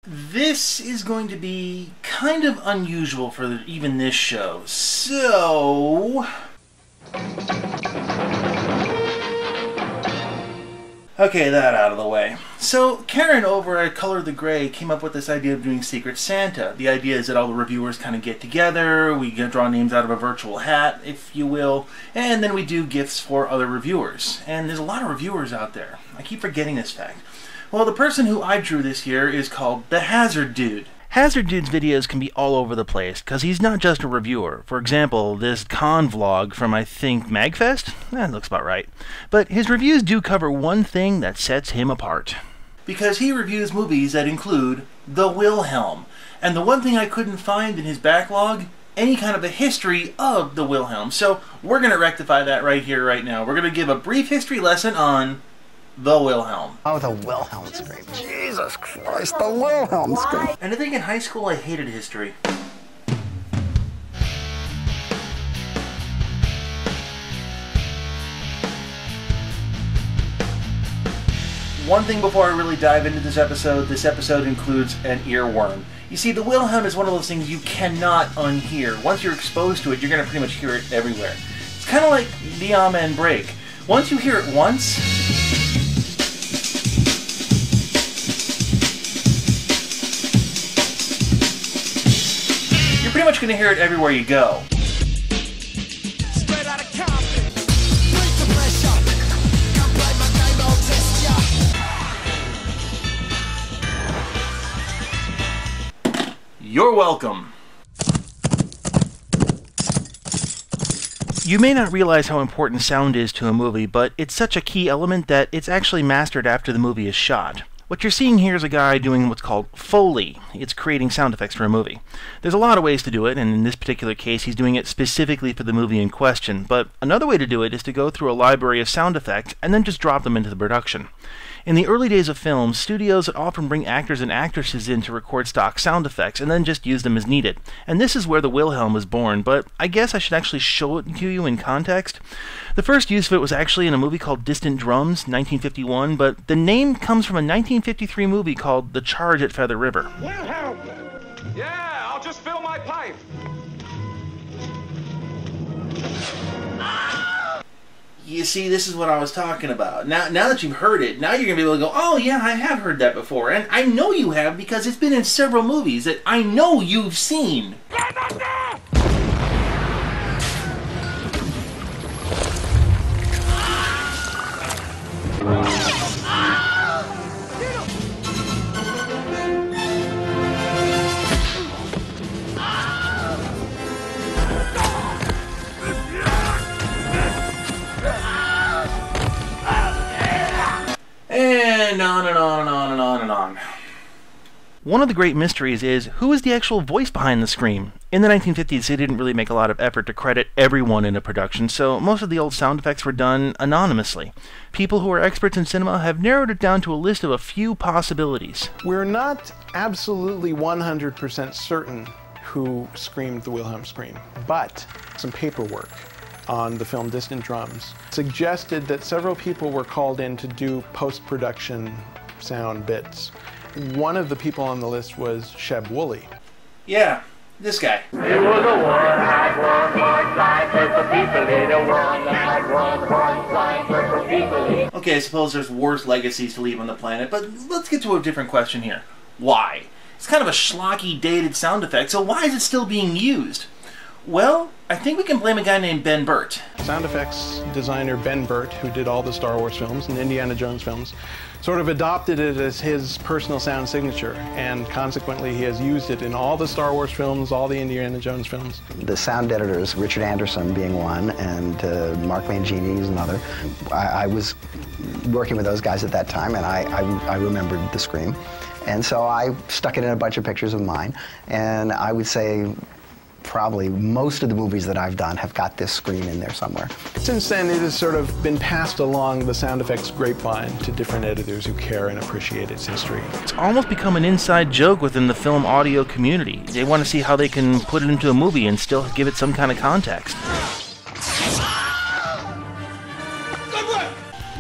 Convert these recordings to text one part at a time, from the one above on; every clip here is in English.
This is going to be kind of unusual for even this show, so... Okay, that out of the way. So, Karen over at Color the Gray came up with this idea of doing Secret Santa. The idea is that all the reviewers kind of get together, we draw names out of a virtual hat, if you will, and then we do gifts for other reviewers. And there's a lot of reviewers out there. I keep forgetting this fact. Well, the person who I drew this year is called the Hazard Dude. Hazard Dude's videos can be all over the place, because he's not just a reviewer. For example, this con vlog from, I think, MagFest? That looks about right. But his reviews do cover one thing that sets him apart. Because he reviews movies that include the Wilhelm. And the one thing I couldn't find in his backlog, any kind of a history of the Wilhelm. So we're going to rectify that right here, right now. We're going to give a brief history lesson on the Wilhelm. Oh, the Wilhelm scream. Jesus Christ, the Wilhelm scream. And I think in high school I hated history. One thing before I really dive into this episode includes an earworm. You see, the Wilhelm is one of those things you cannot unhear. Once you're exposed to it, you're going to pretty much hear it everywhere. It's kind of like the Amen break. Once you hear it once, you're pretty much going to hear it everywhere you go. You're welcome. You may not realize how important sound is to a movie, but it's such a key element that it's actually mastered after the movie is shot. What you're seeing here is a guy doing what's called Foley. It's creating sound effects for a movie. There's a lot of ways to do it, and in this particular case he's doing it specifically for the movie in question, but another way to do it is to go through a library of sound effects and then just drop them into the production. In the early days of film, studios would often bring actors and actresses in to record stock sound effects and then just use them as needed. And this is where the Wilhelm was born, but I guess I should actually show it to you in context. The first use of it was actually in a movie called Distant Drums, 1951, but the name comes from a 1953 movie called The Charge at Feather River. Wilhelm! Yeah, I'll just fill my pipe. You see, this is what I was talking about. Now that you've heard it, now you're going to be able to go, oh yeah, I have heard that before. And I know you have because it's been in several movies that I know you've seen. And on and on and on and on and on. One of the great mysteries is, who is the actual voice behind the scream? In the 1950s, they didn't really make a lot of effort to credit everyone in a production, so most of the old sound effects were done anonymously. People who are experts in cinema have narrowed it down to a list of a few possibilities. We're not absolutely 100% certain who screamed the Wilhelm scream, but some paperwork on the film Distant Drums suggested that several people were called in to do post-production sound bits. One of the people on the list was Sheb Woolley. Yeah, this guy. It was a worm, had worm, one flying purple people eat a worm, had worm, one flying purple people eat. Okay, I suppose there's worse legacies to leave on the planet, but let's get to a different question here. Why? It's kind of a schlocky, dated sound effect, so why is it still being used? Well, I think we can blame a guy named Ben Burtt. Sound effects designer Ben Burtt, who did all the Star Wars films and Indiana Jones films, sort of adopted it as his personal sound signature, and consequently he has used it in all the Star Wars films, all the Indiana Jones films. The sound editors, Richard Anderson being one, and Mark Mangini is another. I was working with those guys at that time, and I remembered the scream. And so I stuck it in a bunch of pictures of mine, and I would say probably most of the movies that I've done have got this screen in there somewhere. Since then, it has sort of been passed along the sound effects grapevine to different editors who care and appreciate its history. It's almost become an inside joke within the film audio community. They want to see how they can put it into a movie and still give it some kind of context.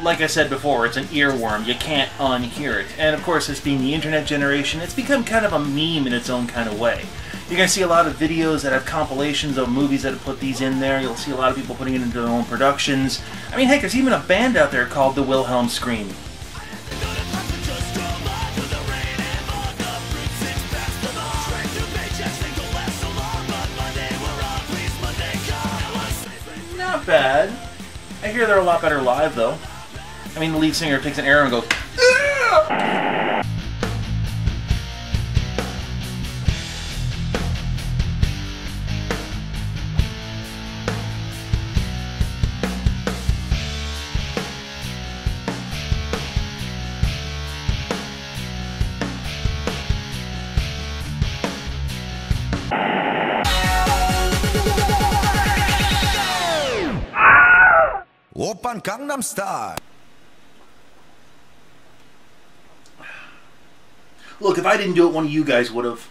like I said before, it's an earworm. You can't unhear it. And of course, this being the internet generation, it's become kind of a meme in its own kind of way. You're going to see a lot of videos that have compilations of movies that have put these in there. You'll see a lot of people putting it into their own productions. I mean, heck, there's even a band out there called the Wilhelm Scream. Not bad. I hear they're a lot better live, though. I mean, the lead singer takes an arrow and goes, "Ugh!" Oppan Gangnam Style. Look, if I didn't do it, one of you guys would have.